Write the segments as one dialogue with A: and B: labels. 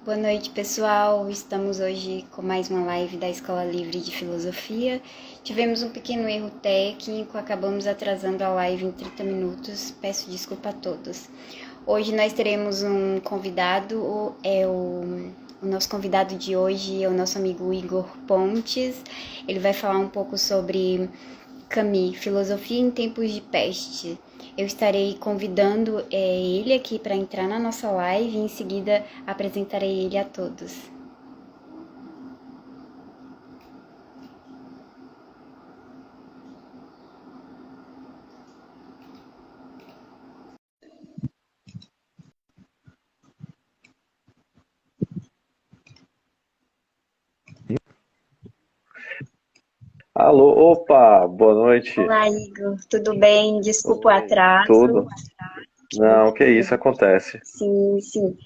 A: Boa noite, pessoal. Estamos hoje com mais uma live da Escola Livre de Filosofia. Tivemos um pequeno erro técnico, acabamos atrasando a live em 30 minutos. Peço desculpa a todos. Hoje nós teremos um convidado, o nosso convidado de hoje é o nosso amigo Igor Pontes. Ele vai falar um pouco sobre Camus, Filosofia em Tempos de Peste. Eu estarei convidando ele aqui para entrar na nossa live e em seguida apresentarei ele a todos.
B: Alô, opa, boa noite.
A: Olá, Igor. Tudo bem? Desculpa o
B: Oi,
A: atraso.
B: tudo? Não, que isso acontece.
A: Sim, sim.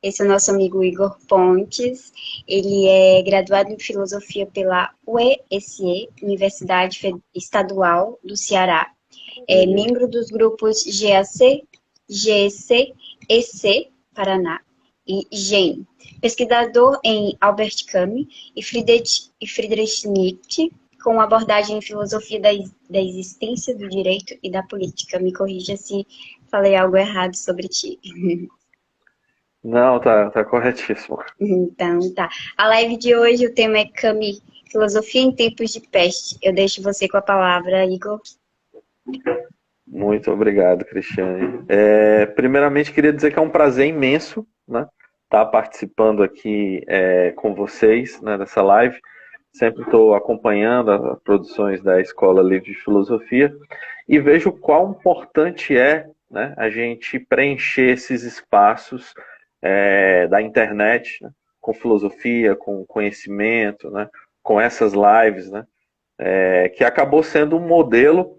A: Esse é o nosso amigo Igor Pontes. Ele é graduado em Filosofia pela UESE, Universidade Estadual do Ceará. É
B: Uhum.
A: membro dos grupos GAC, GEC, EC, Paraná, e GEM. Pesquisador em Albert Camus e Friedrich Nietzsche, com abordagem em filosofia da existência, do direito e da política. Me corrija se falei algo errado sobre ti.
B: Não, tá corretíssimo.
A: Então, tá. A live de hoje, o tema é Camus, Filosofia em Tempos de Peste. Eu deixo você com a palavra, Igor.
B: Muito obrigado, Cristiane. Primeiramente, queria dizer que é um prazer imenso, né, estar participando aqui com vocês, né, nessa live. Sempre estou acompanhando as produções da Escola Livre de Filosofia e vejo quão importante é, né, a gente preencher esses espaços da internet, né, com filosofia, com conhecimento, né, com essas lives, né, que acabou sendo um modelo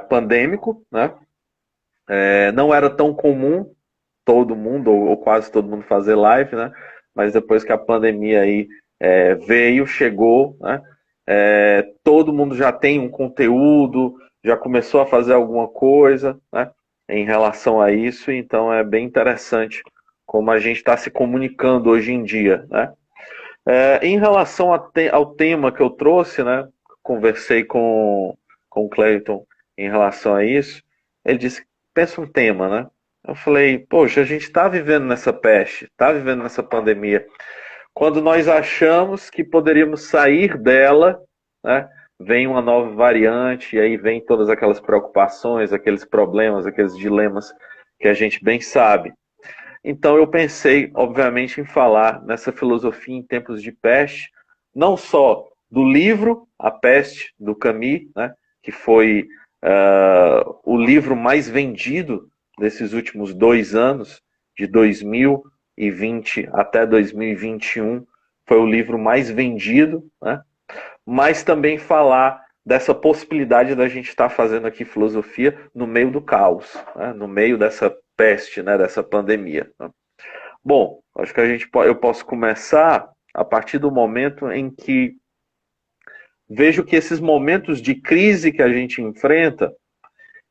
B: pandêmico, né, não era tão comum todo mundo, ou quase todo mundo fazer live, né, mas depois que a pandemia aí veio, chegou, né, todo mundo já tem um conteúdo, já começou a fazer alguma coisa, né, em relação a isso, então é bem interessante como a gente está se comunicando hoje em dia, né. Em relação ao tema que eu trouxe, né, conversei com o Clayton em relação a isso, ele disse, pensa um tema, né, eu falei, poxa, a gente está vivendo nessa peste, está vivendo nessa pandemia, quando nós achamos que poderíamos sair dela, né, vem uma nova variante, e aí vem todas aquelas preocupações, aqueles problemas, aqueles dilemas que a gente bem sabe. Então eu pensei, obviamente, em falar nessa filosofia em tempos de peste, não só do livro A Peste, do Camus, né, que foi o livro mais vendido desses últimos 2 anos, de 2020 até 2021, foi o livro mais vendido, né, mas também falar dessa possibilidade da gente estar fazendo aqui filosofia no meio do caos, né, no meio dessa peste, né, dessa pandemia. Né. Bom, acho que eu posso começar a partir do momento em que vejo que esses momentos de crise que a gente enfrenta,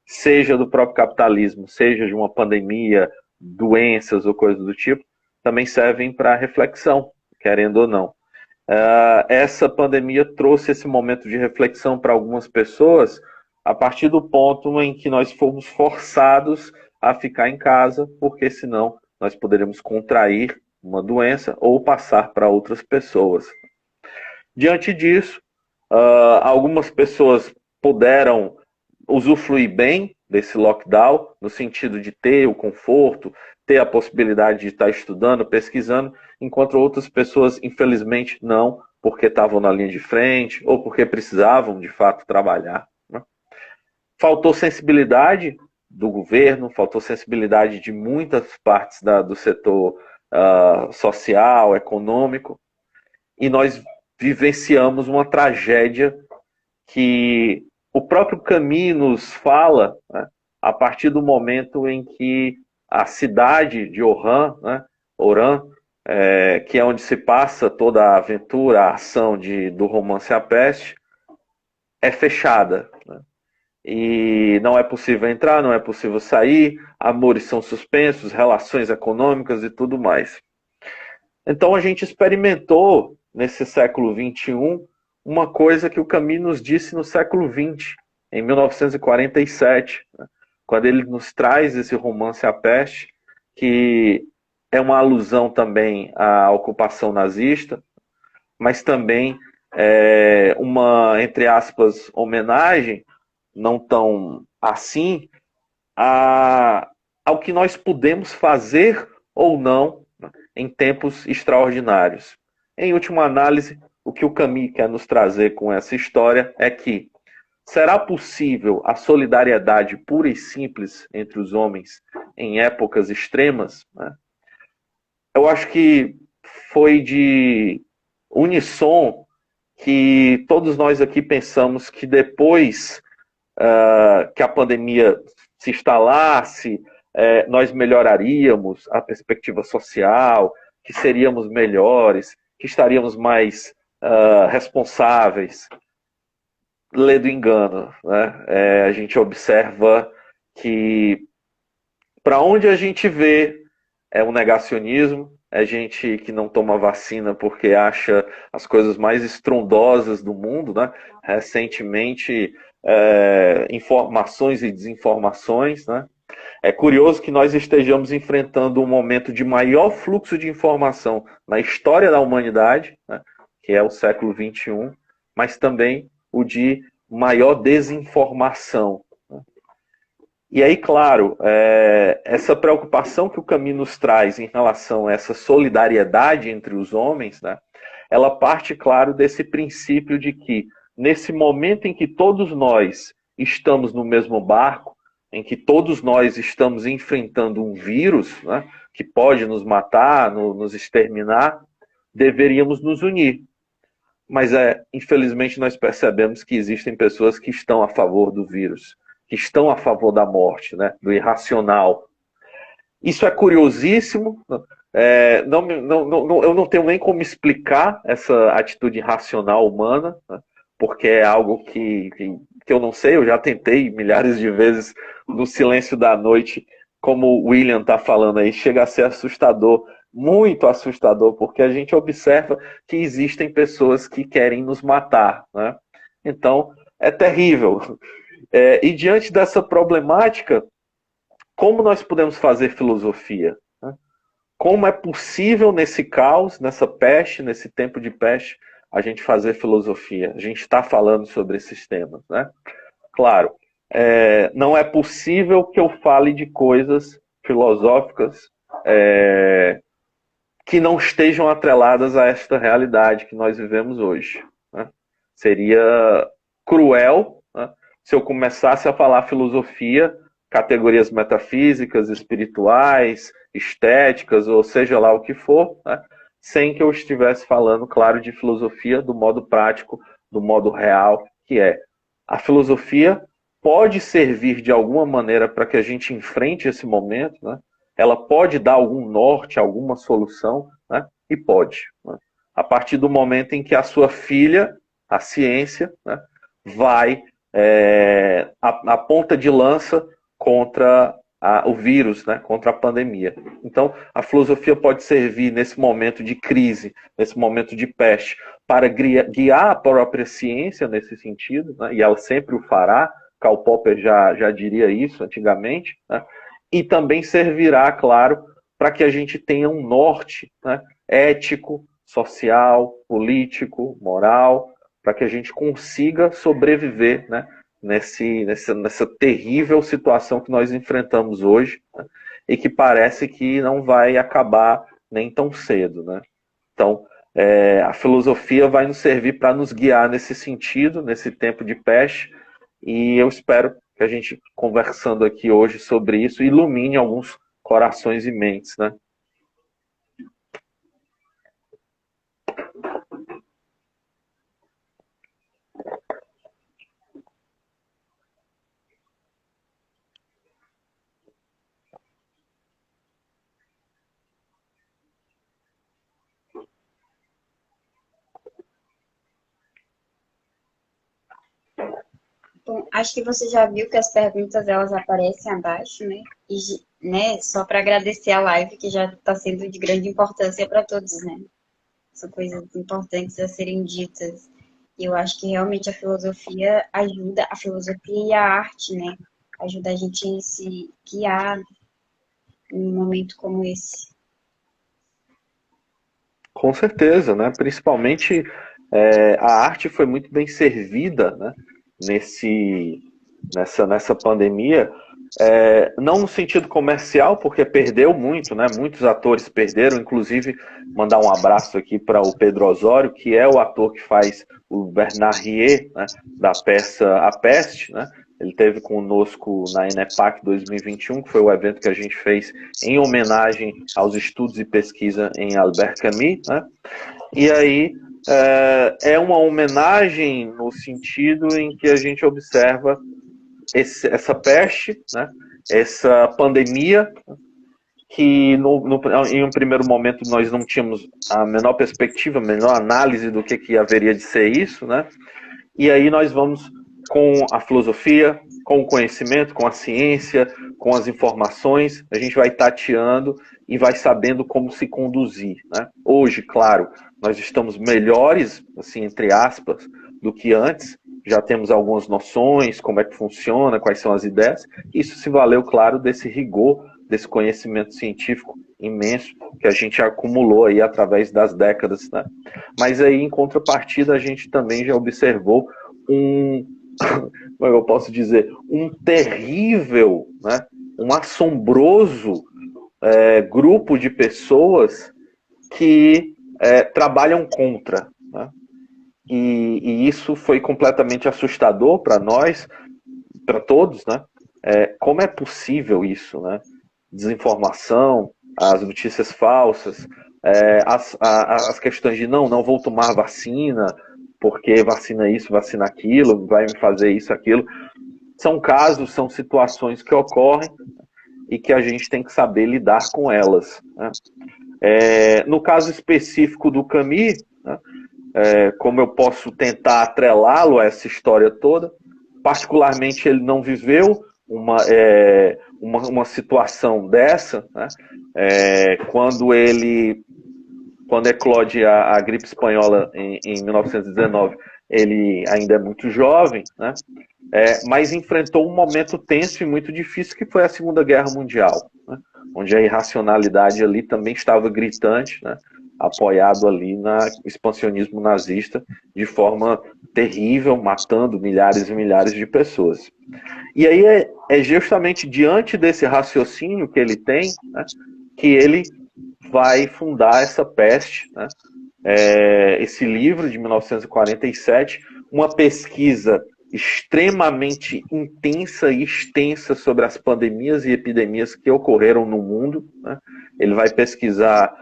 B: seja do próprio capitalismo, seja de uma pandemia, doenças ou coisas do tipo, também servem para reflexão, querendo ou não. Essa pandemia trouxe esse momento de reflexão para algumas pessoas a partir do ponto em que nós fomos forçados a ficar em casa, porque senão nós poderíamos contrair uma doença ou passar para outras pessoas. Diante disso, algumas pessoas puderam usufruir bem desse lockdown, no sentido de ter o conforto, ter a possibilidade de estar estudando, pesquisando, enquanto outras pessoas, infelizmente, não, porque estavam na linha de frente ou porque precisavam, de fato, trabalhar. Né? Faltou sensibilidade do governo, faltou sensibilidade de muitas partes do setor social, econômico, e nós vivenciamos uma tragédia que o próprio Camus nos fala, né, a partir do momento em que a cidade de Oran, que é onde se passa toda a aventura, a ação do romance A Peste, é fechada. Né, e não é possível entrar, não é possível sair, amores são suspensos, relações econômicas e tudo mais. Então a gente experimentou nesse século XXI uma coisa que o Camus nos disse no século XX, em 1947, né, quando ele nos traz esse romance A Peste, que é uma alusão também à ocupação nazista, mas também uma, entre aspas, homenagem, não tão assim, ao que nós podemos fazer ou não, né, em tempos extraordinários. Em última análise, o que o Camus quer nos trazer com essa história é que será possível a solidariedade pura e simples entre os homens em épocas extremas, né? Eu acho que foi de unissom que todos nós aqui pensamos que depois que a pandemia se instalasse, nós melhoraríamos a perspectiva social, que seríamos melhores, que estaríamos mais responsáveis. Lê do engano, né? A gente observa que para onde a gente vê é um negacionismo, é gente que não toma vacina porque acha as coisas mais estrondosas do mundo, né? Recentemente, informações e desinformações, né? É curioso que nós estejamos enfrentando um momento de maior fluxo de informação na história da humanidade, né? Que é o século XXI, mas também o de maior desinformação. E aí, claro, essa preocupação que o Camus nos traz em relação a essa solidariedade entre os homens, né, ela parte, claro, desse princípio de que, nesse momento em que todos nós estamos no mesmo barco, em que todos nós estamos enfrentando um vírus, né, que pode nos matar, nos exterminar, deveríamos nos unir. Mas, infelizmente, nós percebemos que existem pessoas que estão a favor do vírus, que estão a favor da morte, né, do irracional. Isso é curiosíssimo. Eu não tenho nem como explicar essa atitude irracional humana, né, porque é algo que eu não sei. Eu já tentei milhares de vezes no silêncio da noite, como o William está falando aí, chega a ser assustador, muito assustador, porque a gente observa que existem pessoas que querem nos matar, né? Então, é terrível. E diante dessa problemática, como nós podemos fazer filosofia? Né? Como é possível nesse caos, nessa peste, nesse tempo de peste, a gente fazer filosofia? A gente está falando sobre esses temas, né? Claro, não é possível que eu fale de coisas filosóficas que não estejam atreladas a esta realidade que nós vivemos hoje, né? Seria cruel, né, se eu começasse a falar filosofia, categorias metafísicas, espirituais, estéticas, ou seja lá o que for, né, sem que eu estivesse falando, claro, de filosofia do modo prático, do modo real, que é a filosofia pode servir de alguma maneira para que a gente enfrente esse momento, né? Ela pode dar algum norte, alguma solução, né? E pode. Né? A partir do momento em que a sua filha, a ciência, né, vai a ponta de lança contra o vírus, né, contra a pandemia. Então, a filosofia pode servir nesse momento de crise, nesse momento de peste, para guiar a própria ciência nesse sentido, né, e ela sempre o fará. Karl Popper já diria isso antigamente, né, e também servirá, claro, para que a gente tenha um norte, né, ético, social, político, moral, para que a gente consiga sobreviver, né, nessa terrível situação que nós enfrentamos hoje, né, e que parece que não vai acabar nem tão cedo, né? Então, a filosofia vai nos servir para nos guiar nesse sentido, nesse tempo de peste, e eu espero que a gente, conversando aqui hoje sobre isso, ilumine alguns corações e mentes, né?
A: Bom, acho que você já viu que as perguntas elas aparecem abaixo, né? E, né, só para agradecer a live, que já está sendo de grande importância para todos, né? São coisas importantes a serem ditas. E eu acho que realmente a filosofia ajuda, a filosofia e a arte, né? Ajuda a gente a se guiar em um momento como esse.
B: Com certeza, né? Principalmente a arte foi muito bem servida, né? Nessa pandemia. Não no sentido comercial, porque perdeu muito, né? Muitos atores perderam, inclusive mandar um abraço aqui para o Pedro Osório, que é o ator que faz o Bernard Rier, né? Da peça A Peste, né? Ele esteve conosco na ENEPAC 2021, que foi o evento que a gente fez em homenagem aos estudos e pesquisa em Albert Camus, né? E aí é uma homenagem no sentido em que a gente observa essa peste, né? Essa pandemia, que em um primeiro momento nós não tínhamos a menor perspectiva, a menor análise do que haveria de ser isso, né? E aí nós vamos com a filosofia, com o conhecimento, com a ciência, com as informações, a gente vai tateando e vai sabendo como se conduzir, né? Hoje, claro, nós estamos melhores, assim, entre aspas, do que antes, já temos algumas noções, como é que funciona, quais são as ideias. Isso se valeu, claro, desse rigor, desse conhecimento científico imenso que a gente acumulou aí através das décadas, né? Mas aí, em contrapartida, a gente também já observou como eu posso dizer, um terrível, né? Um assombroso grupo de pessoas que trabalham contra, né? E isso foi completamente assustador para nós, para todos, né? Como é possível isso, né? Desinformação, as notícias falsas, as questões de não vou tomar vacina, porque vacina isso, vacina aquilo, vai me fazer isso, aquilo. São casos, são situações que ocorrem e que a gente tem que saber lidar com elas, né? No caso específico do Camus, né? Como eu posso tentar atrelá-lo a essa história toda, particularmente ele não viveu uma situação dessa, né? Quando eclode a gripe espanhola em 1919, ele ainda é muito jovem, né? Mas enfrentou um momento tenso e muito difícil, que foi a Segunda Guerra Mundial, né? Onde a irracionalidade ali também estava gritante, né? Apoiado ali no expansionismo nazista de forma terrível, matando milhares e milhares de pessoas. E aí é justamente diante desse raciocínio que ele tem, né, que ele vai fundar essa peste, né? Esse livro de 1947, uma pesquisa extremamente intensa e extensa sobre as pandemias e epidemias que ocorreram no mundo, né? Ele vai pesquisar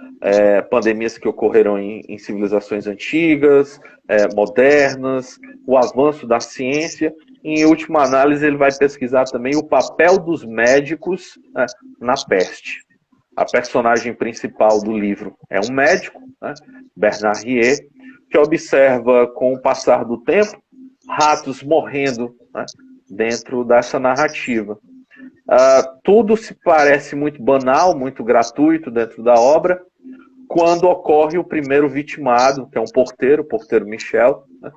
B: pandemias que ocorreram em civilizações antigas, modernas, o avanço da ciência. Em última análise, ele vai pesquisar também o papel dos médicos, né, na peste. A personagem principal do livro é um médico, né, Bernard Rier, que observa, com o passar do tempo, ratos morrendo, né, dentro dessa narrativa. Tudo se parece muito banal, muito gratuito dentro da obra, quando ocorre o primeiro vitimado, que é um porteiro, o porteiro Michel, né,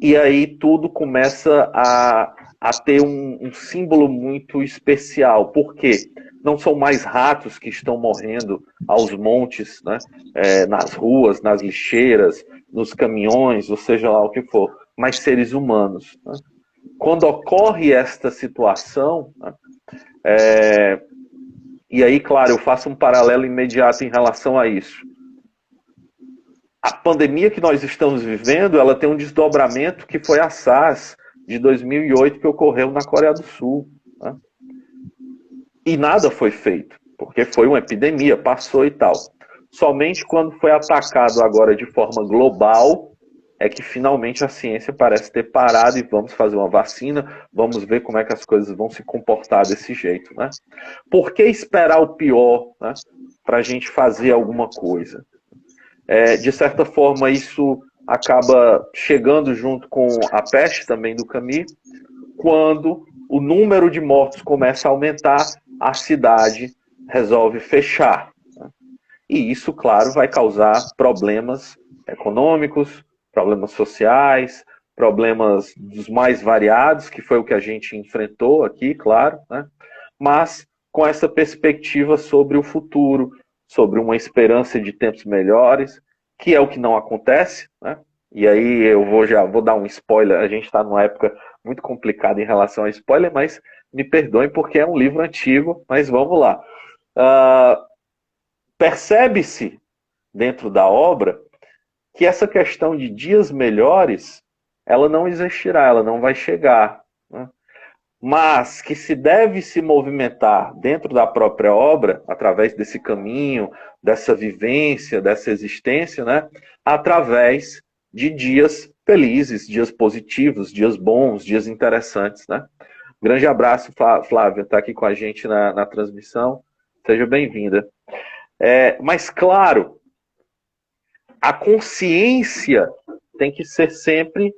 B: e aí tudo começa a ter um símbolo muito especial. Por quê? Não são mais ratos que estão morrendo aos montes, né? Nas ruas, nas lixeiras, nos caminhões, ou seja lá o que for, mas seres humanos, né? Quando ocorre esta situação, né? E aí, claro, eu faço um paralelo imediato em relação a isso. A pandemia que nós estamos vivendo, ela tem um desdobramento que foi a SARS de 2008, que ocorreu na Coreia do Sul, né? E nada foi feito, porque foi uma epidemia, passou e tal. Somente quando foi atacado agora de forma global, é que finalmente a ciência parece ter parado e vamos fazer uma vacina, vamos ver como é que as coisas vão se comportar desse jeito, né? Por que esperar o pior, né, para a gente fazer alguma coisa? De certa forma, isso acaba chegando junto com a peste também do Camus, quando o número de mortos começa a aumentar a cidade resolve fechar. E isso, claro, vai causar problemas econômicos, problemas sociais, problemas dos mais variados, que foi o que a gente enfrentou aqui, claro, né? Mas com essa perspectiva sobre o futuro, sobre uma esperança de tempos melhores, que é o que não acontece, né? E aí já vou dar um spoiler, a gente está numa época muito complicada em relação a spoiler, mas me perdoem porque é um livro antigo, mas vamos lá. Percebe-se dentro da obra que essa questão de dias melhores, ela não existirá, ela não vai chegar, né? Mas que se deve se movimentar dentro da própria obra, através desse caminho, dessa vivência, dessa existência, né? Através de dias felizes, dias positivos, dias bons, dias interessantes, né? Grande abraço, Flávia, está aqui com a gente na transmissão. Seja bem-vinda. Mas, claro, a consciência tem que ser sempre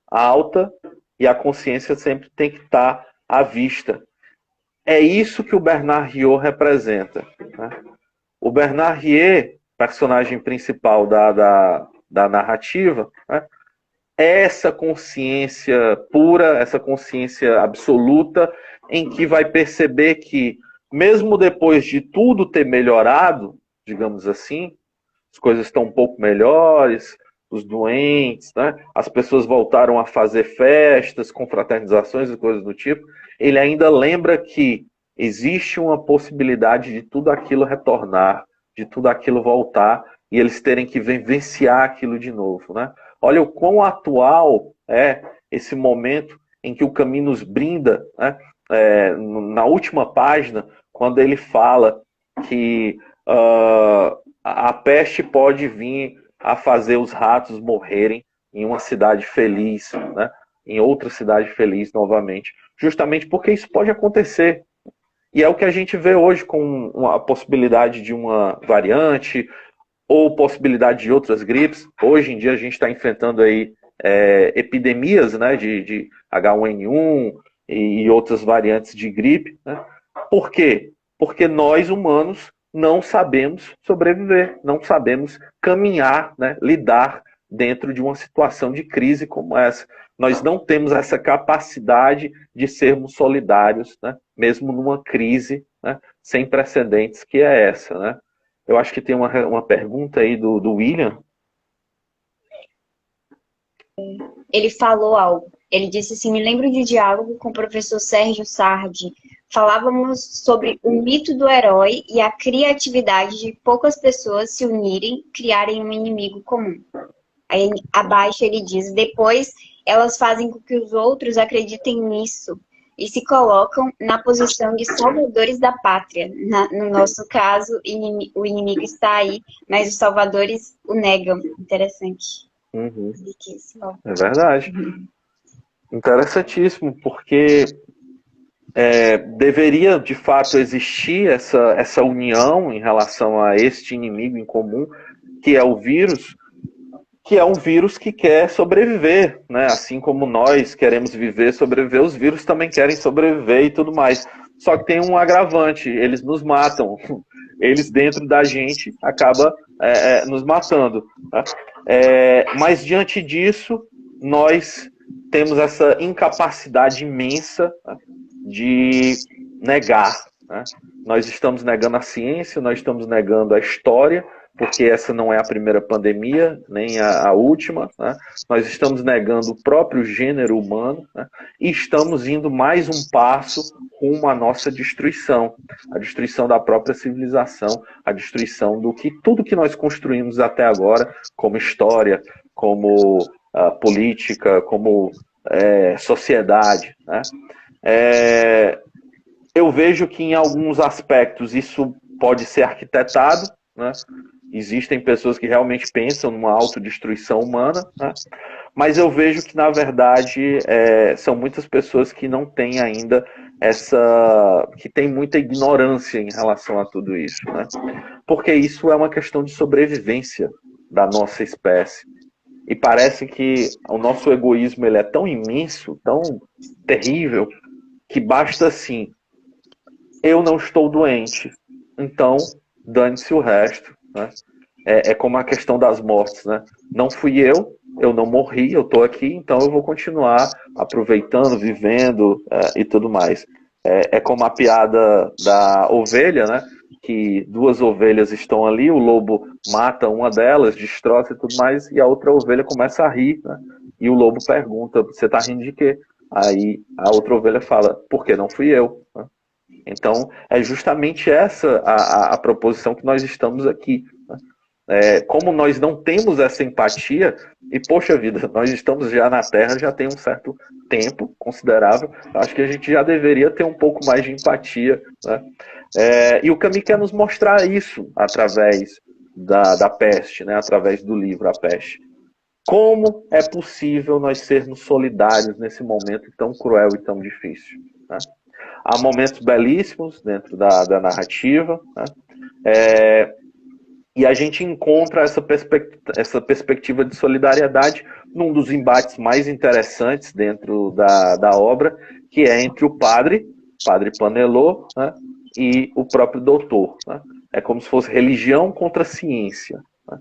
B: alta e a consciência sempre tem que estar à vista. É isso que o Bernard Hyot representa, né? O Bernard Hyot, personagem principal da narrativa, né? É essa consciência pura, essa consciência absoluta, em que vai perceber que, mesmo depois de tudo ter melhorado, digamos assim, as coisas estão um pouco melhores, os doentes, né? As pessoas voltaram a fazer festas, confraternizações e coisas do tipo. Ele ainda lembra que existe uma possibilidade de tudo aquilo retornar, de tudo aquilo voltar e eles terem que vivenciar aquilo de novo, né? Olha o quão atual é esse momento em que o Camus nos brinda, né? Na última página, quando ele fala que a peste pode vir a fazer os ratos morrerem em uma cidade feliz, né? Em outra cidade feliz novamente, justamente porque isso pode acontecer. E é o que a gente vê hoje com a possibilidade de uma variante ou possibilidade de outras gripes. Hoje em dia a gente está enfrentando aí epidemias, né, de H1N1 e outras variantes de gripe, né? Por quê? Porque nós humanos não sabemos sobreviver, não sabemos caminhar, né, lidar dentro de uma situação de crise como essa. Nós não temos essa capacidade de sermos solidários, né, mesmo numa crise, né, sem precedentes que é essa, né? Eu acho que tem uma pergunta aí do William.
A: Ele falou algo. Ele disse assim: me lembro de diálogo com o professor Sérgio Sardi. Falávamos sobre o mito do herói e a criatividade de poucas pessoas se unirem, criarem um inimigo comum. Aí abaixo ele diz: depois elas fazem com que os outros acreditem nisso e se colocam na posição de salvadores da pátria. No nosso caso, o inimigo está aí, mas os salvadores o negam. Interessante.
B: Uhum. É verdade. Interessantíssimo, porque deveria de fato existir essa união em relação a este inimigo em comum, que é o vírus, que é um vírus que quer sobreviver, né? Assim como nós queremos viver, sobreviver, os vírus também querem sobreviver e tudo mais. Só que tem um agravante, eles nos matam. Eles dentro da gente acabam nos matando, né? Mas diante disso, nós temos essa incapacidade imensa, né, de negar, né? Nós estamos negando a ciência, nós estamos negando a história, porque essa não é a primeira pandemia, nem a última, né? Nós estamos negando o próprio gênero humano, né? E estamos indo mais um passo rumo à nossa destruição, a destruição da própria civilização, a destruição do que tudo que nós construímos até agora, como história, como política, como sociedade, né? Eu vejo que em alguns aspectos isso pode ser arquitetado, né? Existem pessoas que realmente pensam numa autodestruição humana, né? Mas eu vejo que, na verdade, são muitas pessoas que não têm ainda que têm muita ignorância em relação a tudo isso, né? Porque isso é uma questão de sobrevivência da nossa espécie. E parece que o nosso egoísmo ele é tão imenso, tão terrível, que basta, assim, eu não estou doente, então dane-se o resto, né? É como a questão das mortes, né? Não fui eu não morri, eu estou aqui, então eu vou continuar aproveitando, vivendo e tudo mais. É como a piada da ovelha, né? Que duas ovelhas estão ali, o lobo mata uma delas, destroça e tudo mais, e a outra ovelha começa a rir, né? E o lobo pergunta, você está rindo de quê? Aí a outra ovelha fala, porque não fui eu, né? Então, é justamente essa a proposição que nós estamos aqui. Como nós não temos essa empatia, e poxa vida, nós estamos já na Terra já tem um certo tempo considerável, acho que a gente já deveria ter um pouco mais de empatia, né? E o Camus quer nos mostrar isso através da peste, né? Através do livro A Peste. Como é possível nós sermos solidários nesse momento tão cruel e tão difícil, né? Há momentos belíssimos dentro da narrativa, né? E a gente encontra essa perspectiva de solidariedade num dos embates mais interessantes dentro da obra, que é entre o padre Panelot, né, e o próprio doutor. Né? É como se fosse religião contra ciência. Né?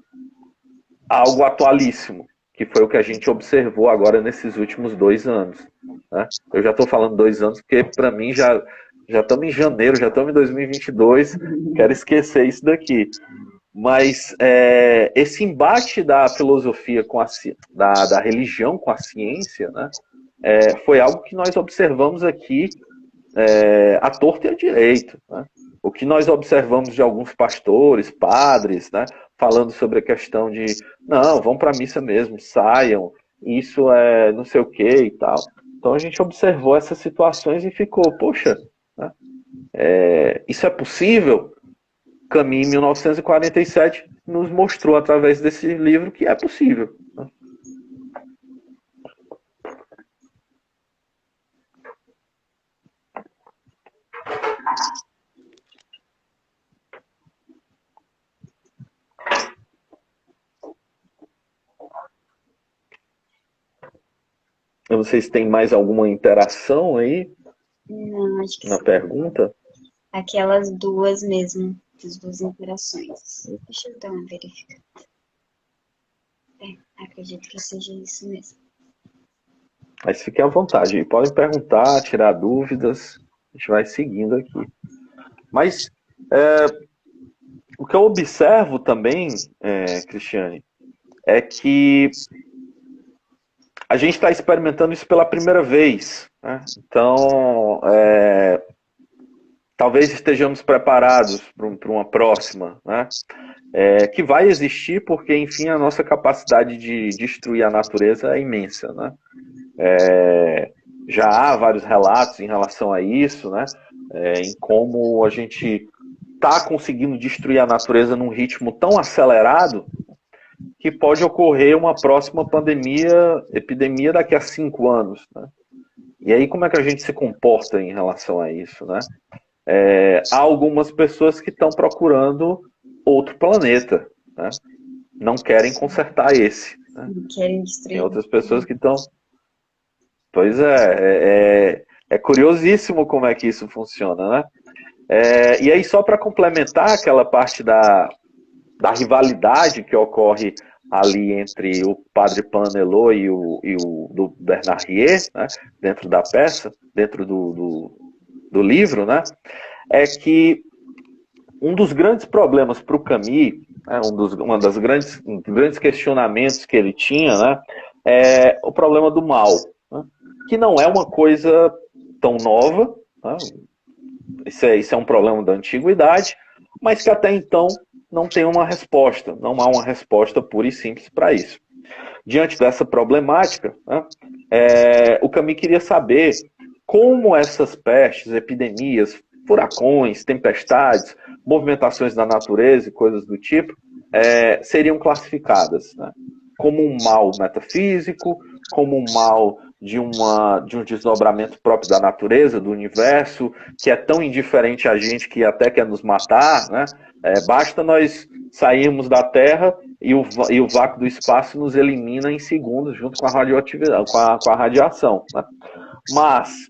B: Algo atualíssimo, que foi o que a gente observou agora nesses últimos 2 anos. Né? Eu já estou falando 2 anos, porque para mim já estamos em janeiro, já estamos em 2022, quero esquecer isso daqui. Mas esse embate da filosofia com da religião com a ciência, né, foi algo que nós observamos aqui à torta e à direito. Né? O que nós observamos de alguns pastores, padres, né, falando sobre a questão de não, vão para a missa mesmo, saiam, isso é não sei o que e tal. Então a gente observou essas situações e ficou, poxa, né, isso é possível? Camus, em 1947, nos mostrou através desse livro que é possível. Eu não sei se tem mais alguma interação aí.
A: Não, acho que
B: na pergunta.
A: aquelas duas mesmo, as duas interações. Deixa eu dar uma verificada. Acredito que seja isso mesmo.
B: Mas fiquem à vontade, podem perguntar, tirar dúvidas, a gente vai seguindo aqui. Mas o que eu observo também, Cristiane, é que a gente está experimentando isso pela primeira vez. Né? Então, talvez estejamos preparados para uma próxima, né? Que vai existir porque, enfim, a nossa capacidade de destruir a natureza é imensa. Né? Já há vários relatos em relação a isso, né? Em como a gente está conseguindo destruir a natureza num ritmo tão acelerado que pode ocorrer uma próxima epidemia daqui a 5 anos. Né? E aí como é que a gente se comporta em relação a isso? Né? Há algumas pessoas que estão procurando outro planeta, né? Não querem consertar esse. Né?
A: Não querem destruir.
B: Tem outras pessoas que estão... Pois é curiosíssimo como é que isso funciona, né? E aí só para complementar aquela parte da rivalidade que ocorre ali entre o padre Panelot e o do Bernard-Rier, né, dentro da peça, dentro do livro, né, é que um dos grandes problemas para o Camus, né, um dos grandes questionamentos que ele tinha, né, é o problema do mal, né, que não é uma coisa tão nova, né, isso é um problema da antiguidade, mas que até então não tem uma resposta, não há uma resposta pura e simples para isso. Diante dessa problemática, né, o Camus queria saber como essas pestes, epidemias, furacões, tempestades, movimentações da natureza e coisas do tipo, seriam classificadas, né, como um mal metafísico, como um mal de um desdobramento próprio da natureza, do universo, que é tão indiferente a gente que até quer nos matar, né? Basta nós sairmos da Terra e o vácuo do espaço nos elimina em segundos, junto com a radioatividade, com a radiação. Né? Mas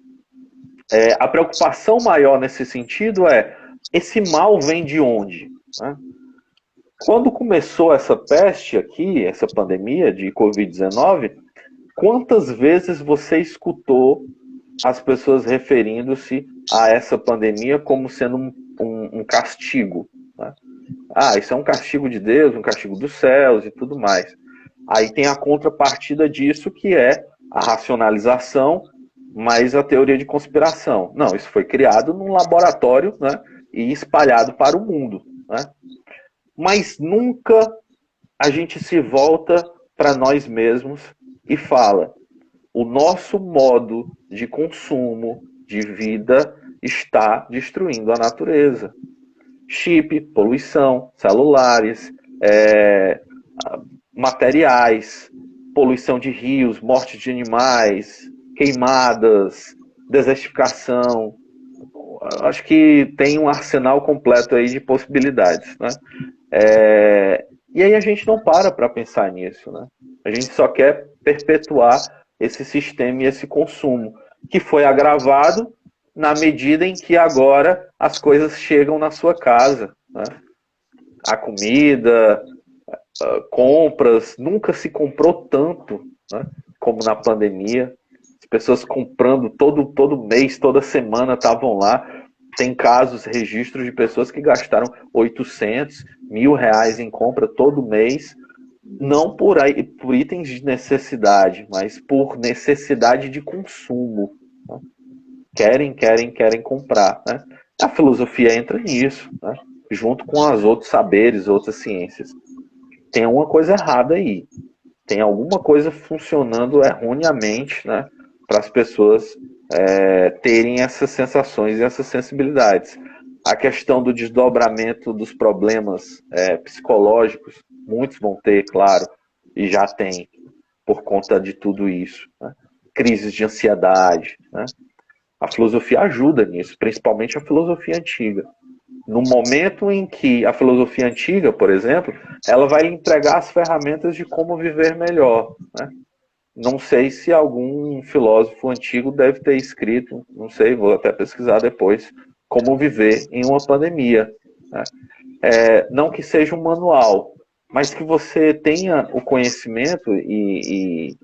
B: A preocupação maior nesse sentido é: esse mal vem de onde? Né? Quando começou essa peste aqui, essa pandemia de Covid-19, quantas vezes você escutou as pessoas referindo-se a essa pandemia como sendo um castigo? Né? Isso é um castigo de Deus, um castigo dos céus e tudo mais. Aí tem a contrapartida disso, que é a racionalização, mais a teoria de conspiração. Não, isso foi criado num laboratório, né, e espalhado para o mundo. Né? Mas nunca a gente se volta para nós mesmos e fala: o nosso modo de consumo, de vida, está destruindo a natureza. Chip, poluição, celulares, materiais, poluição de rios, morte de animais, queimadas, desertificação. Acho que tem um arsenal completo aí de possibilidades, né? E aí a gente não para pensar nisso, né? A gente só quer perpetuar esse sistema e esse consumo, que foi agravado na medida em que agora as coisas chegam na sua casa, né? A comida, compras, nunca se comprou tanto, né, como na pandemia. As pessoas comprando todo mês, toda semana estavam lá. Tem casos, registros de pessoas que gastaram 800, R$ 1.000 em compra todo mês, não por itens de necessidade, mas por necessidade de consumo. Né? Querem comprar. Né? A filosofia entra nisso, né? Junto com os outros saberes, outras ciências. Tem alguma coisa errada aí. Tem alguma coisa funcionando erroneamente, né, para as pessoas terem essas sensações e essas sensibilidades. A questão do desdobramento dos problemas psicológicos, muitos vão ter, claro, e já tem, por conta de tudo isso. Né? Crises de ansiedade. Né? A filosofia ajuda nisso, principalmente a filosofia antiga. No momento em que a filosofia antiga, por exemplo, ela vai lhe entregar as ferramentas de como viver melhor. Né? Não sei se algum filósofo antigo deve ter escrito, não sei, vou até pesquisar depois, como viver em uma pandemia. Né? Não que seja um manual, mas que você tenha o conhecimento e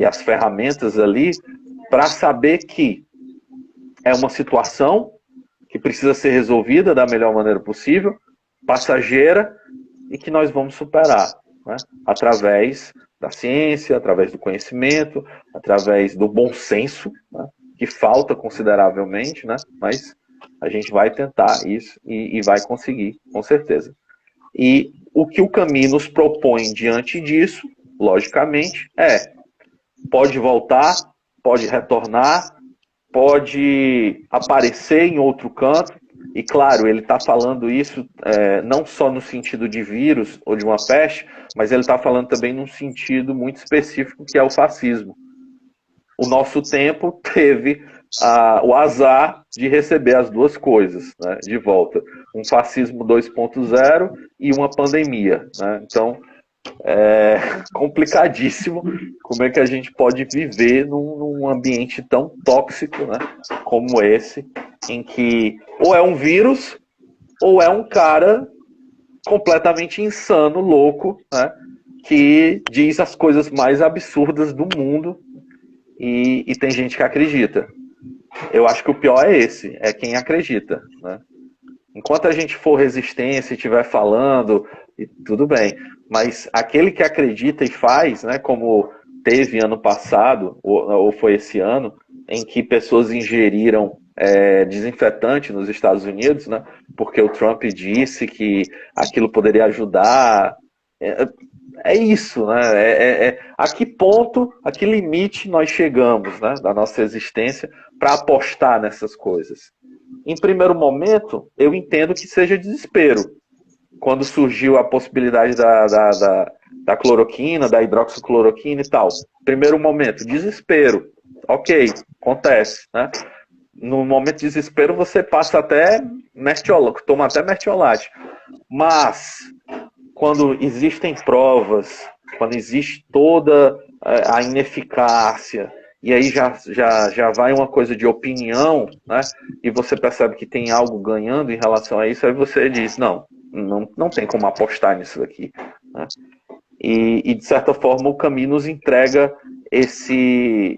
B: as ferramentas ali para saber que é uma situação que precisa ser resolvida da melhor maneira possível, passageira, e que nós vamos superar, né? Através da ciência, através do conhecimento, através do bom senso, né? Que falta consideravelmente, né? Mas a gente vai tentar isso e vai conseguir, com certeza. E o que o caminho nos propõe diante disso, logicamente, pode voltar, pode retornar, pode aparecer em outro canto, e claro, ele está falando isso não só no sentido de vírus ou de uma peste, mas ele está falando também num sentido muito específico, que é o fascismo. O nosso tempo teve o azar de receber as duas coisas, né, de volta. Um fascismo 2.0 e uma pandemia. Né? Então, é complicadíssimo como é que a gente pode viver num ambiente tão tóxico, né, como esse, em que ou é um vírus ou é um cara completamente insano, louco, né, que diz as coisas mais absurdas do mundo e tem gente que acredita. Eu acho que o pior é esse, é quem acredita. Né? Enquanto a gente for resistência e estiver falando, e tudo bem. Mas aquele que acredita e faz, né, como teve ano passado, ou foi esse ano, em que pessoas ingeriram desinfetante nos Estados Unidos, né, porque o Trump disse que aquilo poderia ajudar. É isso, né? A que ponto, a que limite nós chegamos, né, da nossa existência para apostar nessas coisas? Em primeiro momento, eu entendo que seja desespero. Quando surgiu a possibilidade da cloroquina, da hidroxicloroquina e tal. Primeiro momento, desespero. Ok, acontece. Né? No momento de desespero, você passa até toma até mertiolate. Mas, quando existem provas, quando existe toda a ineficácia, e aí já vai uma coisa de opinião, né? E você percebe que tem algo ganhando em relação a isso, aí você diz, não tem como apostar nisso aqui, né? E de certa forma o Camus nos entrega esse...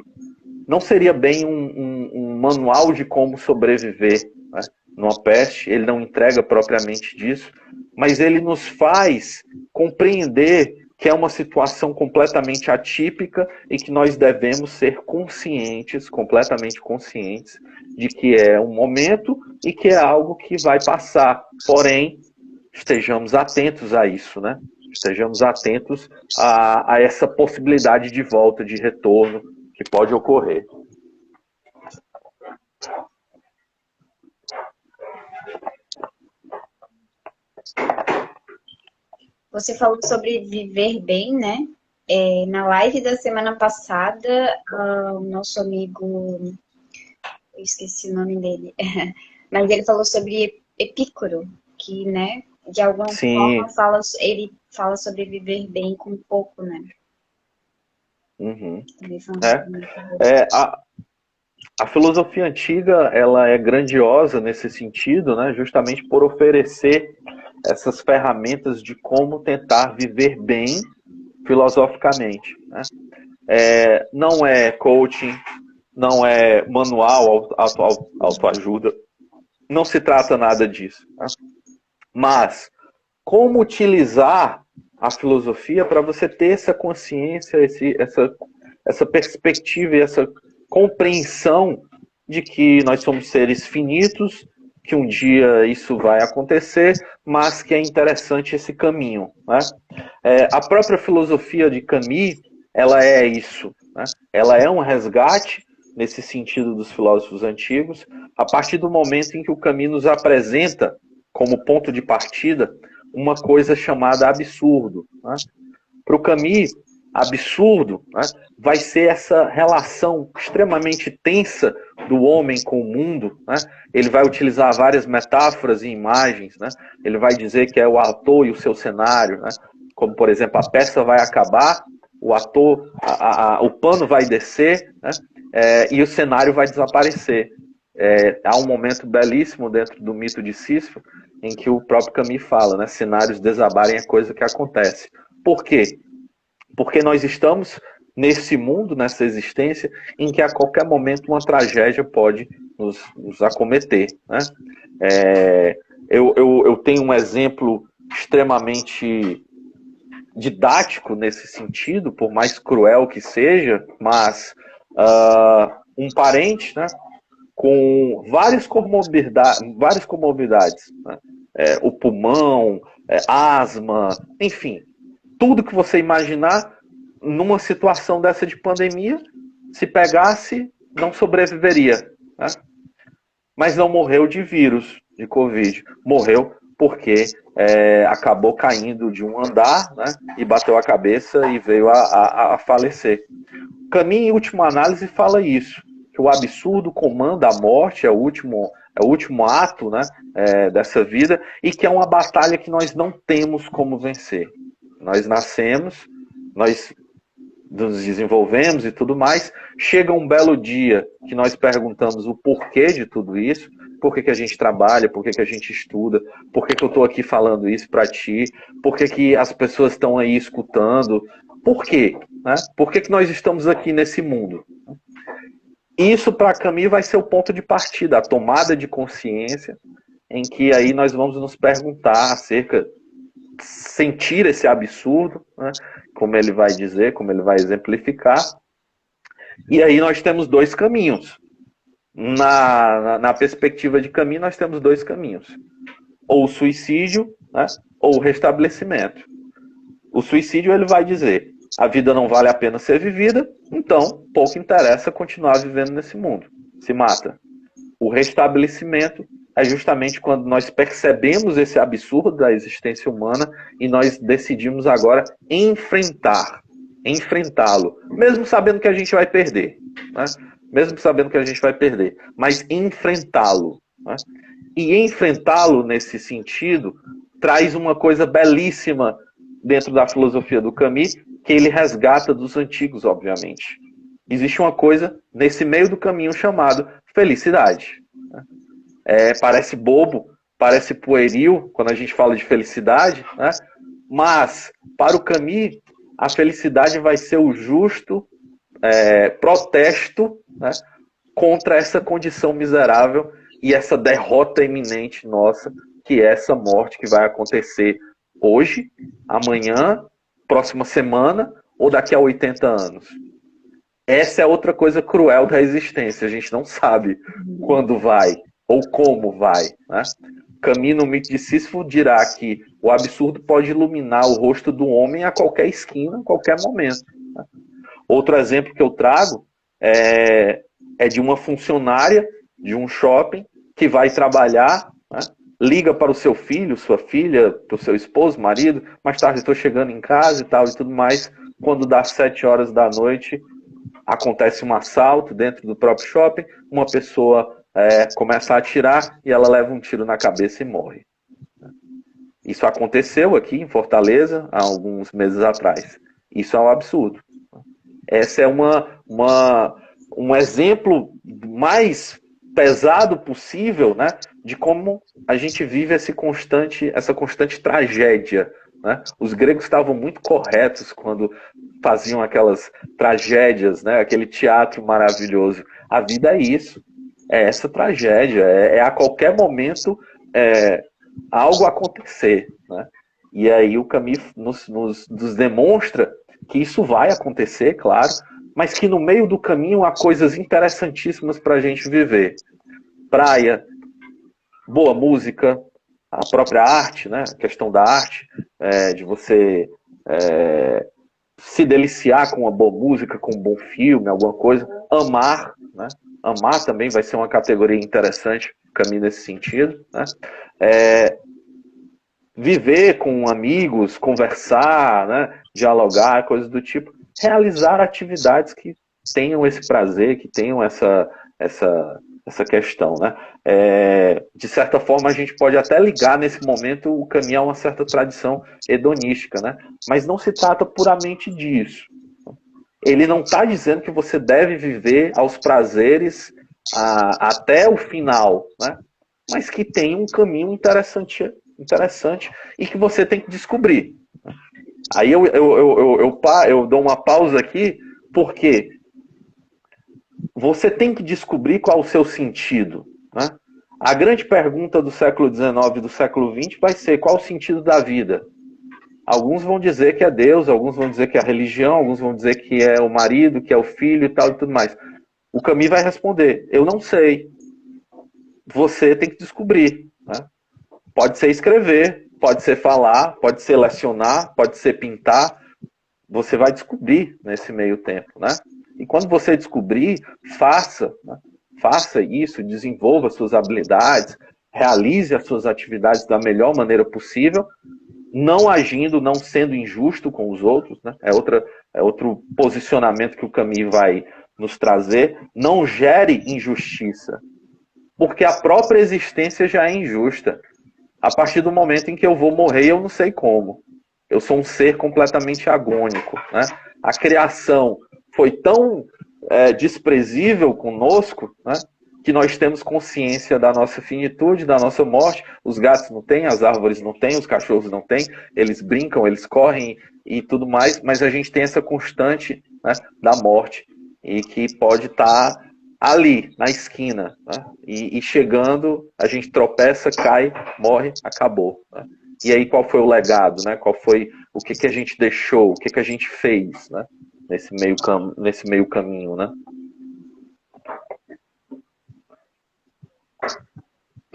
B: Não seria bem um manual de como sobreviver, né, numa peste, ele não entrega propriamente disso, mas ele nos faz compreender que é uma situação completamente atípica e que nós devemos ser conscientes, completamente conscientes, de que é um momento e que é algo que vai passar. Porém, estejamos atentos a isso, né? Estejamos atentos a essa possibilidade de volta, de retorno que pode ocorrer.
A: Você falou sobre viver bem, né? Na live da semana passada, o nosso amigo, eu esqueci o nome dele, mas ele falou sobre Epicuro, que, né, de alguma
B: Sim.
A: forma ele fala sobre viver bem com pouco, né?
B: Uhum.
A: Também foi
B: A filosofia antiga, ela é grandiosa nesse sentido, né, justamente por oferecer essas ferramentas de como tentar viver bem filosoficamente, né? Não é coaching, não é manual autoajuda, não se trata nada disso, né? Mas como utilizar a filosofia para você ter essa consciência, essa perspectiva e essa compreensão de que nós somos seres finitos, que um dia isso vai acontecer, mas que é interessante esse caminho, né? A própria filosofia de Camus, ela é isso, né? Ela é um resgate, nesse sentido dos filósofos antigos, a partir do momento em que o Camus nos apresenta, como ponto de partida, uma coisa chamada absurdo, né? Para o Camus, absurdo, né, vai ser essa relação extremamente tensa do homem com o mundo, né? Ele vai utilizar várias metáforas e imagens, né? Ele vai dizer que é o ator e o seu cenário, né? Como, por exemplo, a peça vai acabar, o ator, o pano vai descer, né? E o cenário vai desaparecer. Há um momento belíssimo dentro do mito de Sísifo em que o próprio Camus fala, né? Cenários desabarem é coisa que acontece. Por quê? Porque nós estamos nesse mundo, nessa existência, em que a qualquer momento uma tragédia pode nos acometer, né? Eu tenho um exemplo extremamente didático nesse sentido, por mais cruel que seja, mas um parente, né, com várias comorbidades, né? O pulmão, asma, enfim, tudo que você imaginar numa situação dessa de pandemia, se pegasse, não sobreviveria, né? Mas não morreu de vírus, de Covid. Morreu porque acabou caindo de um andar, né, e bateu a cabeça e veio a falecer. Camus, em última análise, fala isso, que o absurdo comanda a morte, é o último ato, né, dessa vida, e que é uma batalha que nós não temos como vencer. Nós nascemos, nós nos desenvolvemos e tudo mais, chega um belo dia que nós perguntamos o porquê de tudo isso, por que a gente trabalha, por que a gente estuda, por que eu estou aqui falando isso para ti, por que as pessoas estão aí escutando, por quê? Né? Por que nós estamos aqui nesse mundo? Isso para Camus vai ser o ponto de partida, a tomada de consciência, em que aí nós vamos nos perguntar acerca, sentir esse absurdo, né? Como ele vai dizer, como ele vai exemplificar. E aí nós temos dois caminhos. Na perspectiva de Camus, nós temos dois caminhos. Ou o suicídio, né? Ou o restabelecimento. O suicídio, ele vai dizer, a vida não vale a pena ser vivida, então pouco interessa continuar vivendo nesse mundo. Se mata. O restabelecimento é justamente quando nós percebemos esse absurdo da existência humana e nós decidimos agora enfrentá-lo, mesmo sabendo que a gente vai perder, né? Mesmo sabendo que a gente vai perder, mas enfrentá-lo, né? E enfrentá-lo nesse sentido traz uma coisa belíssima dentro da filosofia do Camus, que ele resgata dos antigos, obviamente. existe uma coisa nesse meio do caminho chamado felicidade. Parece bobo, parece pueril quando a gente fala de felicidade, né? Mas para o Camus, a felicidade vai ser o justo protesto, né, contra essa condição miserável e essa derrota iminente nossa, que é essa morte que vai acontecer hoje, amanhã, próxima semana ou daqui a 80 anos. Essa é outra coisa cruel da existência. A gente não sabe quando vai ou como vai, né? Camus, no mito de Sísifo, dirá que o absurdo pode iluminar o rosto do homem a qualquer esquina, a qualquer momento. Né? Outro exemplo que eu trago é de uma funcionária de um shopping que vai trabalhar, né? Liga para o seu filho, sua filha, para o seu esposo, marido, mais tarde estou chegando em casa e tal e tudo mais. Quando dá 7 horas da noite, acontece um assalto dentro do próprio shopping, uma pessoa começa a atirar e ela leva um tiro na cabeça e morre. Isso aconteceu aqui em Fortaleza há alguns meses atrás. Isso é um absurdo. Esse é um exemplo mais pesado possível, né, de como a gente vive essa constante tragédia. Né? Os gregos estavam muito corretos quando faziam aquelas tragédias, né, aquele teatro maravilhoso. A vida é isso, é essa tragédia, a qualquer momento algo acontecer. Né? E aí o Camus nos demonstra que isso vai acontecer, claro, mas que no meio do caminho há coisas interessantíssimas para a gente viver. Praia, boa música, a própria arte, né? A questão da arte, de você se deliciar com uma boa música, com um bom filme, alguma coisa. Amar, né? Amar também vai ser uma categoria interessante, caminho nesse sentido. Né? Viver com amigos, conversar, né? Dialogar, coisas do tipo. Realizar atividades que tenham esse prazer, que tenham essa questão, né? De certa forma, a gente pode até ligar nesse momento o caminho a uma certa tradição hedonística, né? Mas não se trata puramente disso. Ele não está dizendo que você deve viver aos prazeres até o final, né? Mas que tem um caminho interessante e que você tem que descobrir. Aí eu dou uma pausa aqui, porque você tem que descobrir qual é o seu sentido. Né? A grande pergunta do século XIX e do século XX vai ser: qual o sentido da vida? Alguns vão dizer que é Deus, alguns vão dizer que é a religião, alguns vão dizer que é o marido, que é o filho e tal e tudo mais. O Camus vai responder: eu não sei. Você tem que descobrir. Né? Pode ser escrever, pode ser falar, pode ser lecionar, pode ser pintar. Você vai descobrir nesse meio tempo, né? E quando você descobrir, faça, né? Faça isso, desenvolva suas habilidades, realize as suas atividades da melhor maneira possível, não agindo, não sendo injusto com os outros, né? É outro posicionamento que o Camus vai nos trazer. Não gere injustiça, porque a própria existência já é injusta. A partir do momento em que eu vou morrer, eu não sei como. Eu sou um ser completamente agônico. Né? A criação foi tão desprezível conosco, né, que nós temos consciência da nossa finitude, da nossa morte. Os gatos não têm, as árvores não têm, os cachorros não têm. Eles brincam, eles correm e tudo mais, mas a gente tem essa constante, né, da morte e que pode estar ali, na esquina. Né? E chegando, a gente tropeça, cai, morre, acabou. Né? E aí qual foi o legado, né? Qual foi o que a gente deixou, o que a gente fez, né? Nesse meio caminho, né?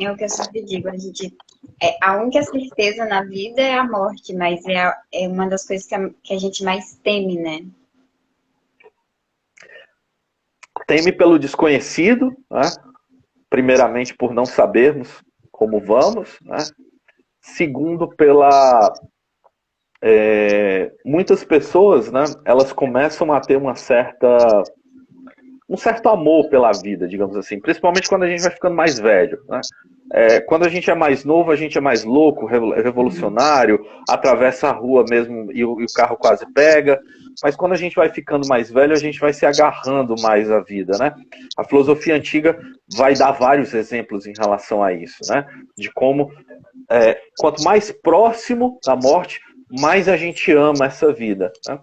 A: É o que eu sempre digo, a única certeza na vida é a morte, mas é uma das coisas que a gente mais teme, né?
B: Teme pelo desconhecido, né? Primeiramente por não sabermos como vamos, né? Segundo, muitas pessoas, né, elas começam a ter um certo amor pela vida, digamos assim, principalmente quando a gente vai ficando mais velho. Né? Quando a gente é mais novo, a gente é mais louco, revolucionário, atravessa a rua mesmo e o carro quase pega. mas quando a gente vai ficando mais velho, a gente vai se agarrando mais à vida, né? A filosofia antiga vai dar vários exemplos em relação a isso, né? De como, quanto mais próximo da morte, mais a gente ama essa vida, né?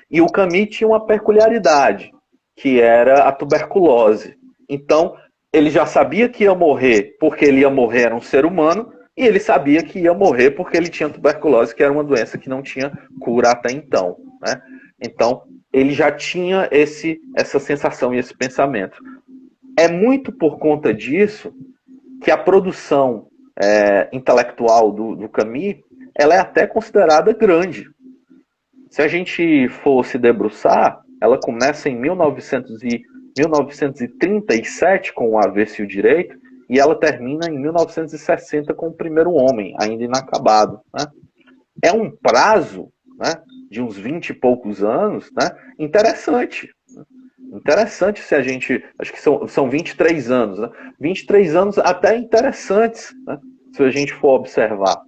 B: E o Camus tinha uma peculiaridade, que era a tuberculose. Então, ele já sabia que ia morrer porque ele ia morrer, era um ser humano, e ele sabia que ia morrer porque ele tinha tuberculose, que era uma doença que não tinha cura até então, né? Então, ele já tinha essa sensação e esse pensamento. É muito por conta disso que a produção intelectual do Camus, ela é até considerada grande. Se a gente for se debruçar, ela começa em 1937 com o Avesso e o Direito, e ela termina em 1960 com o Primeiro Homem, ainda inacabado, né? É um prazo, né, de uns 20 e poucos anos, né, interessante. Interessante se a gente... Acho que são 23 anos. Né? 23 anos até interessantes, né, se a gente for observar.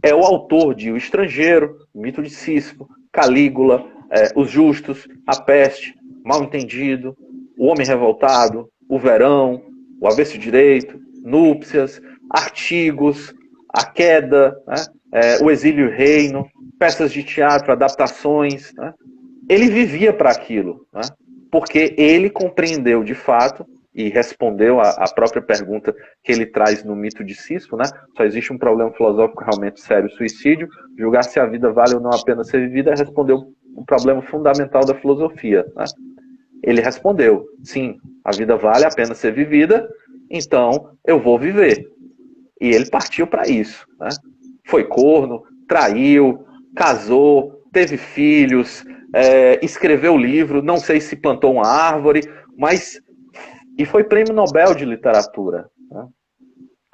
B: É o autor de O Estrangeiro, Mito de Sísifo, Calígula, Os Justos, A Peste, Mal Entendido, O Homem Revoltado, O Verão, O Avesso Direito, Núpcias, Artigos, A Queda, né? O Exílio e o Reino, peças de teatro, adaptações. Né? Ele vivia para aquilo, né? Porque ele compreendeu de fato e respondeu a própria pergunta que ele traz no Mito de Sísifo, né? Só existe um problema filosófico realmente sério, o suicídio. Julgar se a vida vale ou não a pena ser vivida é responder o problema fundamental da filosofia, né? Ele respondeu, sim, a vida vale a pena ser vivida, então eu vou viver. E ele partiu para isso, né? Foi corno, traiu, casou, teve filhos, escreveu livro, não sei se plantou uma árvore, mas... E foi prêmio Nobel de Literatura. Né?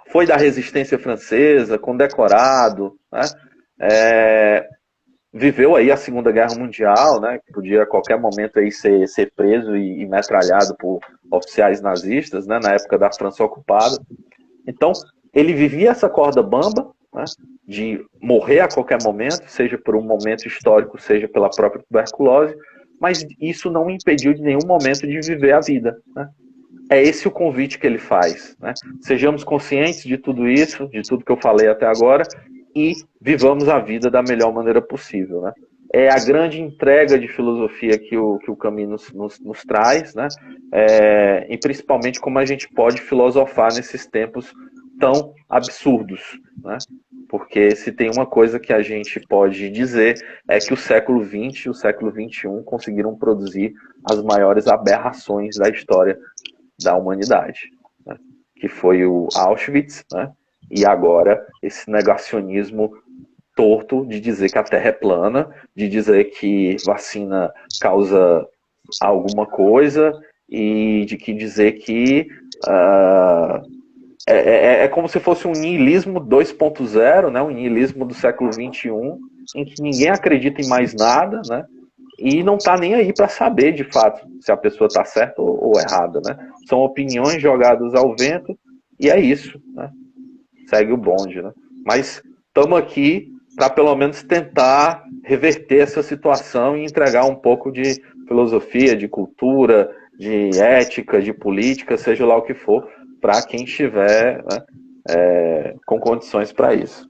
B: Foi da Resistência Francesa, condecorado. Né? Viveu aí a Segunda Guerra Mundial, né? Que podia a qualquer momento aí ser preso e metralhado por oficiais nazistas, né? Na época da França ocupada. Então, ele vivia essa corda bamba, né? De morrer a qualquer momento, seja por um momento histórico, seja pela própria tuberculose, mas isso não o impediu de nenhum momento de viver a vida, né? É esse o convite que ele faz, né? Sejamos conscientes de tudo isso, de tudo que eu falei até agora, e vivamos a vida da melhor maneira possível, né? É a grande entrega de filosofia que o Camus nos traz, né? E principalmente como a gente pode filosofar nesses tempos tão absurdos, né? Porque se tem uma coisa que a gente pode dizer é que o século XX e o século XXI conseguiram produzir as maiores aberrações da história da humanidade, né? Que foi o Auschwitz, né? E agora esse negacionismo torto de dizer que a Terra é plana, de dizer que vacina causa alguma coisa e de que dizer que é como se fosse um niilismo 2.0, né? Um niilismo do século XXI, em que ninguém acredita em mais nada, né? E não está nem aí para saber, de fato, se a pessoa está certa ou errada, né? São opiniões jogadas ao vento e é isso, né? Segue o bonde, né? Mas estamos aqui para pelo menos tentar reverter essa situação e entregar um pouco de filosofia, de cultura, de ética, de política, seja lá o que for, para quem estiver, né, com condições para isso.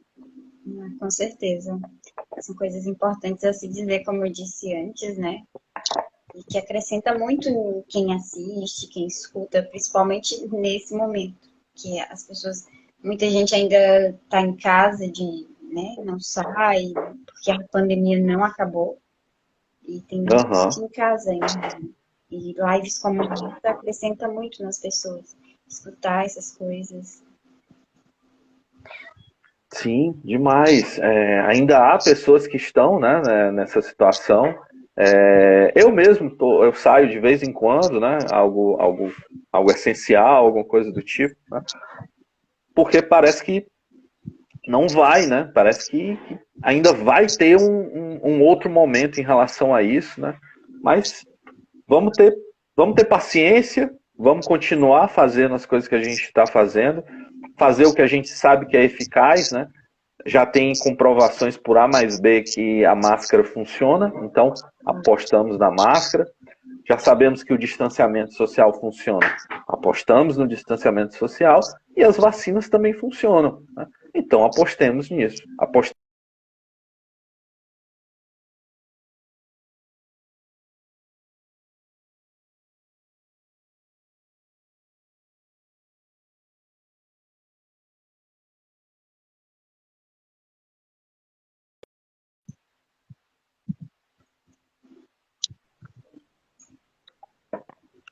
A: Com certeza. São coisas importantes a se dizer, como eu disse antes, né? E que acrescenta muito em quem assiste, quem escuta, principalmente nesse momento, que as pessoas, muita gente ainda está em casa, né, não sai, porque a pandemia não acabou, e tem muita gente em casa ainda. E lives como essa acrescenta muito nas pessoas, escutar essas coisas.
B: Sim, demais. Ainda há pessoas que estão, né, nessa situação. Eu mesmo eu saio de vez em quando, né, algo essencial, alguma coisa do tipo, né, porque parece que não vai, né? Parece que ainda vai ter um outro momento em relação a isso, né? Mas vamos ter paciência, vamos continuar fazendo as coisas que a gente está fazendo, fazer o que a gente sabe que é eficaz, né? já tem comprovações por A mais B que a máscara funciona, então apostamos na máscara. Já sabemos que o distanciamento social funciona, apostamos no distanciamento social e as vacinas também funcionam, né? Então apostemos nisso.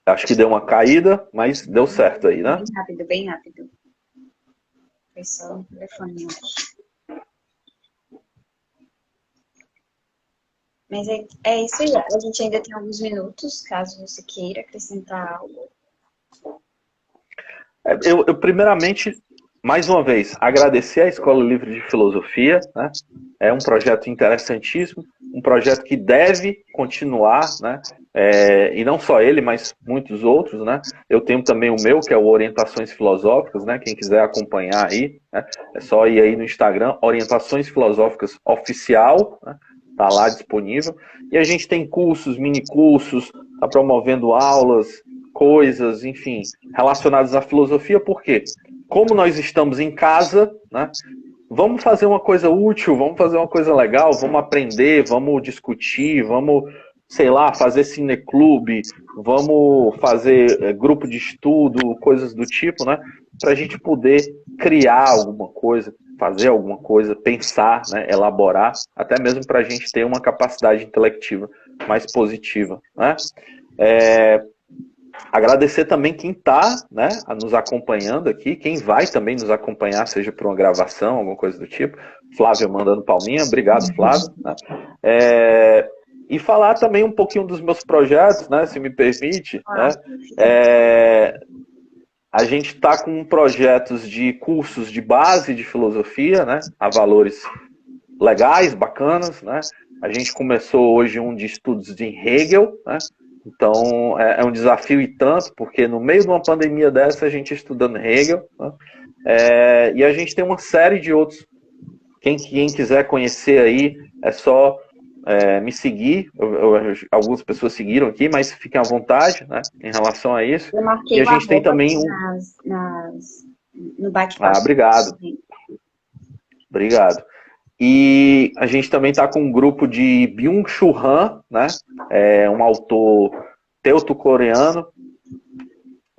B: Acho que deu uma caída, mas deu certo aí, né?
A: Bem rápido, bem rápido. Foi só um telefone. Mas é isso aí. A gente ainda tem alguns minutos, caso você queira acrescentar algo.
B: Eu primeiramente, mais uma vez, agradecer à Escola Livre de Filosofia, né? É um projeto interessantíssimo, um projeto que deve continuar, né? E não só ele, mas muitos outros, né? Eu tenho também o meu, que é o Orientações Filosóficas, né? Quem quiser acompanhar aí, né? É só ir aí no Instagram, Orientações Filosóficas Oficial, né? Tá lá disponível. E a gente tem cursos, mini cursos, tá promovendo aulas, coisas, enfim, relacionadas à filosofia, por quê? Como nós estamos em casa, né? Vamos fazer uma coisa útil, vamos fazer uma coisa legal, vamos aprender, vamos discutir, vamos, sei lá, fazer cineclube, vamos fazer grupo de estudo, coisas do tipo, né? Para a gente poder criar alguma coisa, fazer alguma coisa, pensar, né? Elaborar, até mesmo para a gente ter uma capacidade intelectiva mais positiva, né? Agradecer também quem está, né, nos acompanhando aqui, quem vai também nos acompanhar, seja por uma gravação, alguma coisa do tipo. Flávio mandando palminha, obrigado, Flávio. Né? E falar também um pouquinho dos meus projetos, né, se me permite. Né? A gente está com projetos de cursos de base de filosofia, né, a valores legais, bacanas. Né? A gente começou hoje um de estudos de Hegel, né? Então, é um desafio e tanto, porque no meio de uma pandemia dessa, a gente estudando Hegel, né? E a gente tem uma série de outros. Quem quiser conhecer aí, é só me seguir. Algumas pessoas seguiram aqui, mas fiquem à vontade, né, em relação a isso.
A: Eu marquei
B: E a
A: o
B: gente tem
A: arroba
B: também
A: no bate-papo.
B: obrigado. Obrigado. E a gente também está com um grupo de Byung-Chul Han, né? Um autor teuto-coreano,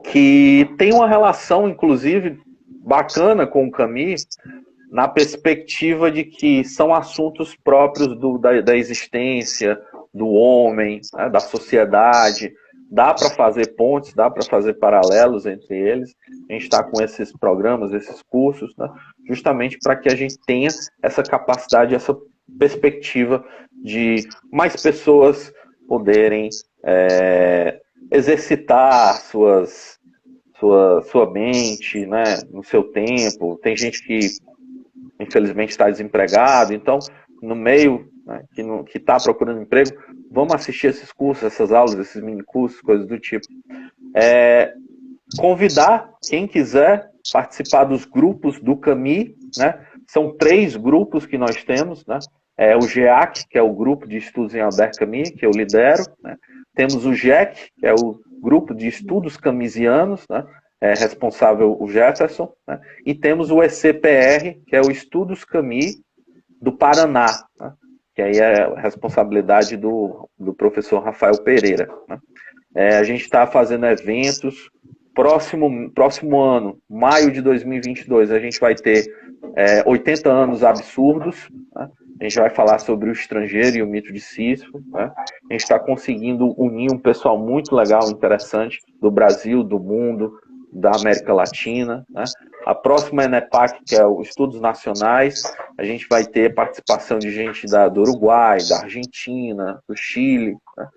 B: que tem uma relação, inclusive, bacana com o Camus, na perspectiva de que são assuntos próprios da existência, do homem, né? Da sociedade. Dá para fazer pontes, dá para fazer paralelos entre eles. A gente está com esses programas, esses cursos, né? Justamente para que a gente tenha essa capacidade, essa perspectiva de mais pessoas poderem exercitar sua mente, né, no seu tempo. Tem gente que, infelizmente, está desempregado, então, no meio, né, que está procurando emprego, vamos assistir esses cursos, essas aulas, esses mini cursos, coisas do tipo. Convidar quem quiser participar dos grupos do Camus, né? São 3 grupos que nós temos, né? O GEAC, que é o grupo de estudos em Albert Camus, que eu lidero, né? Temos o GEC, que é o grupo de estudos camusianos, né? Responsável o Jefferson, né? E temos o ECPR, que é o Estudos Camus do Paraná, né? Que aí é a responsabilidade do professor Rafael Pereira, né? A gente está fazendo eventos. Próximo ano, maio de 2022, a gente vai ter 80 anos absurdos. Né? A gente vai falar sobre o estrangeiro e o mito de Sísifo. Né? A gente está conseguindo unir um pessoal muito legal, interessante, do Brasil, do mundo, da América Latina. Né? A próxima é NEPAC, que é o Estudos Nacionais. A gente vai ter participação de gente do Uruguai, da Argentina, do Chile, né?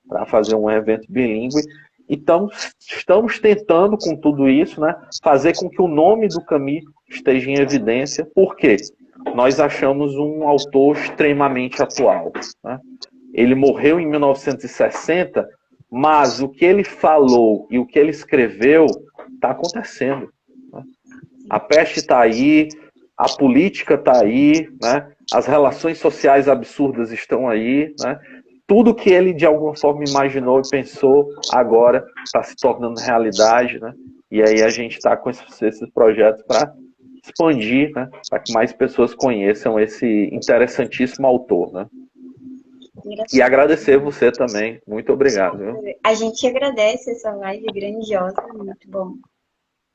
B: Para fazer um evento bilíngue. Então, estamos tentando, com tudo isso, né, fazer com que o nome do Camus esteja em evidência. Por quê? Nós achamos um autor extremamente atual. Né? Ele morreu em 1960, mas o que ele falou e o que ele escreveu está acontecendo. Né? A peste está aí, a política está aí, né? As relações sociais absurdas estão aí, né? Tudo que ele de alguma forma imaginou e pensou agora está se tornando realidade, né? E aí a gente está com esses projetos para expandir, né? Para que mais pessoas conheçam esse interessantíssimo autor, né? E
A: Engraçado.
B: agradecer você também. Muito obrigado. Viu?
A: A gente agradece essa live grandiosa, muito bom.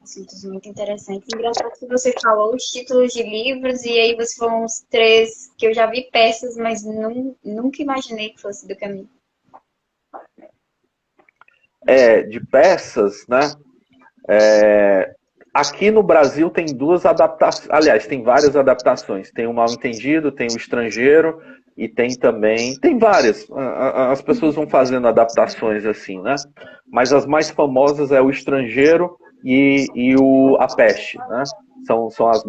A: Assuntos muito interessantes. Engraçado que você falou os títulos de livros e aí você falou uns três que eu já vi peças, mas nunca imaginei que fosse do Camus.
B: De peças, né? Aqui no Brasil tem duas adaptações, aliás, tem várias adaptações. Tem o Mal Entendido, tem o Estrangeiro e tem também, tem várias. As pessoas vão fazendo adaptações assim, né? Mas as mais famosas é o Estrangeiro e A Peste, né? São as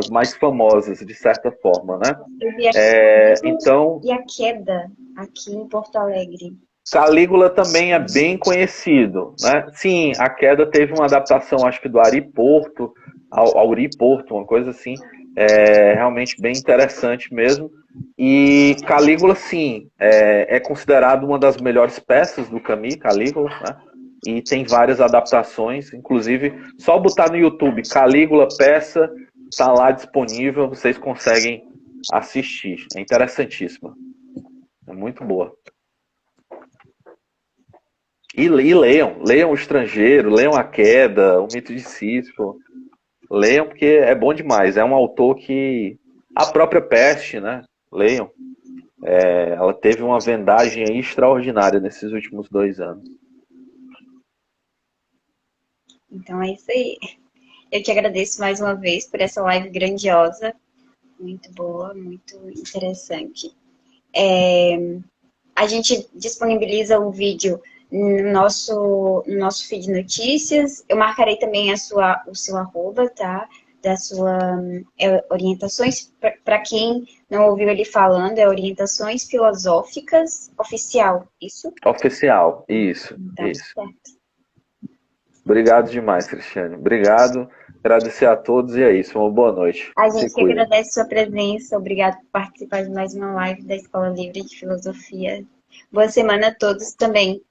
B: mais famosas, de certa forma, né?
A: Eu vi a
B: Então,
A: e a Queda aqui em Porto Alegre.
B: Calígula também é bem conhecido, né? Sim, a Queda teve uma adaptação, acho que do Ari Porto, Auri Porto, uma coisa assim, realmente bem interessante mesmo. E Calígula, sim, é considerado uma das melhores peças do Camus, Calígula, né? E tem várias adaptações, inclusive, só botar no YouTube Calígula peça, tá lá disponível, vocês conseguem assistir. É interessantíssima, é muito boa. E leiam O Estrangeiro, leiam A Queda, O Mito de Sísifo. Leiam porque é bom demais. É um autor que. A própria Peste, né? Leiam. Ela teve uma vendagem aí extraordinária nesses últimos 2 anos.
A: Então é isso aí. Eu te agradeço mais uma vez por essa live grandiosa, muito boa, muito interessante. A gente disponibiliza o vídeo no nosso feed de notícias. Eu marcarei também o seu arroba, tá? Da sua orientações, para quem não ouviu ele falando, é Orientações Filosóficas Oficial, isso?
B: Oficial, isso,
A: Então,
B: isso.
A: certo.
B: Obrigado demais, Cristiane. Obrigado. Agradecer a todos e é isso. Uma boa noite.
A: A
B: Se
A: gente que
B: cuidem.
A: agradece sua presença, obrigado por participar de mais uma live da Escola Livre de Filosofia. Boa semana a todos também.